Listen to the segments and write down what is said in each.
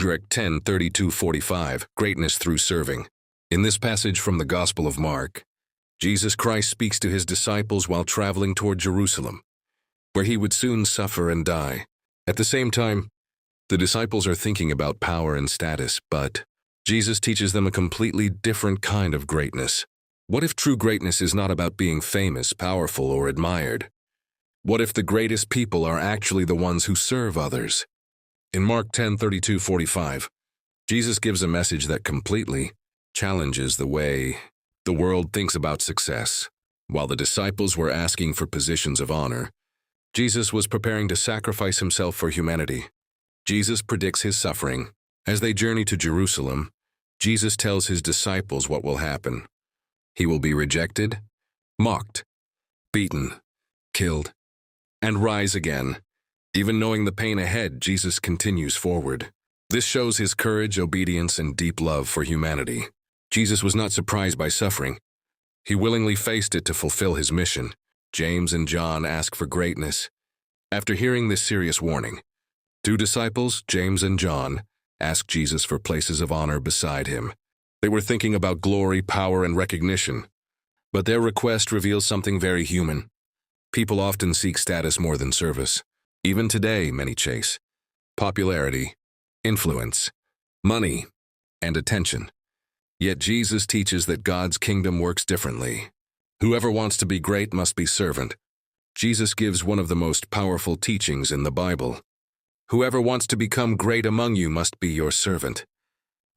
Mark 10:32-45, Greatness through serving. In this passage from the Gospel of Mark, Jesus Christ speaks to his disciples while traveling toward Jerusalem, where he would soon suffer and die. At the same time, the disciples are thinking about power and status, but Jesus teaches them a completely different kind of greatness. What if true greatness is not about being famous, powerful, or admired? What if the greatest people are actually the ones who serve others? In Mark 10:32-45, Jesus gives a message that completely challenges the way the world thinks about success. While the disciples were asking for positions of honor, Jesus was preparing to sacrifice himself for humanity. Jesus predicts his suffering. As they journey to Jerusalem, Jesus tells his disciples what will happen. He will be rejected, mocked, beaten, killed, and rise again. Even knowing the pain ahead, Jesus continues forward. This shows his courage, obedience, and deep love for humanity. Jesus was not surprised by suffering. He willingly faced it to fulfill his mission. James and John ask for greatness. After hearing this serious warning, two disciples, James and John, ask Jesus for places of honor beside him. They were thinking about glory, power, and recognition. But their request reveals something very human. People often seek status more than service. Even today, many chase popularity, influence, money, and attention. Yet Jesus teaches that God's kingdom works differently. Whoever wants to be great must be servant. Jesus gives one of the most powerful teachings in the Bible. Whoever wants to become great among you must be your servant.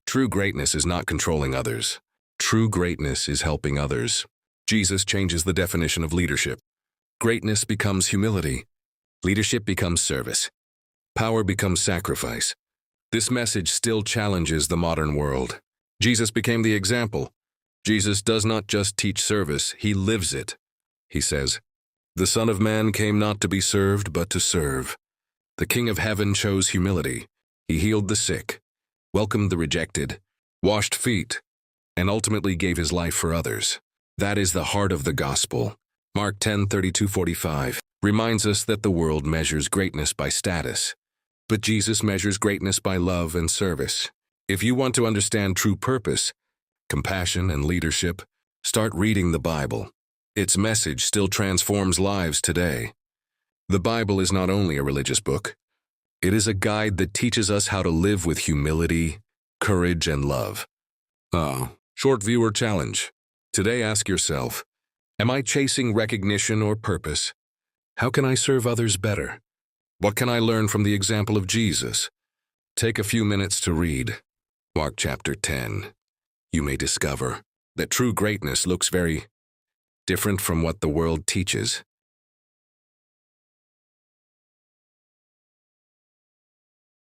True greatness is not controlling others. True greatness is helping others. Jesus changes the definition of leadership. Greatness becomes humility. Leadership becomes service. Power becomes sacrifice. This message still challenges the modern world. Jesus became the example. Jesus does not just teach service, he lives it. He says, "The Son of Man came not to be served, but to serve." The King of Heaven chose humility. He healed the sick, welcomed the rejected, washed feet, and ultimately gave his life for others. That is the heart of the gospel. Mark 10:32-45 reminds us that the world measures greatness by status, but Jesus measures greatness by love and service. If you want to understand true purpose, compassion, and leadership, start reading the Bible. Its message still transforms lives today. The Bible is not only a religious book, it is a guide that teaches us how to live with humility, courage, and love. Short viewer challenge. Today ask yourself, am I chasing recognition or purpose? How can I serve others better? What can I learn from the example of Jesus? Take a few minutes to read Mark chapter 10. You may discover that true greatness looks very different from what the world teaches.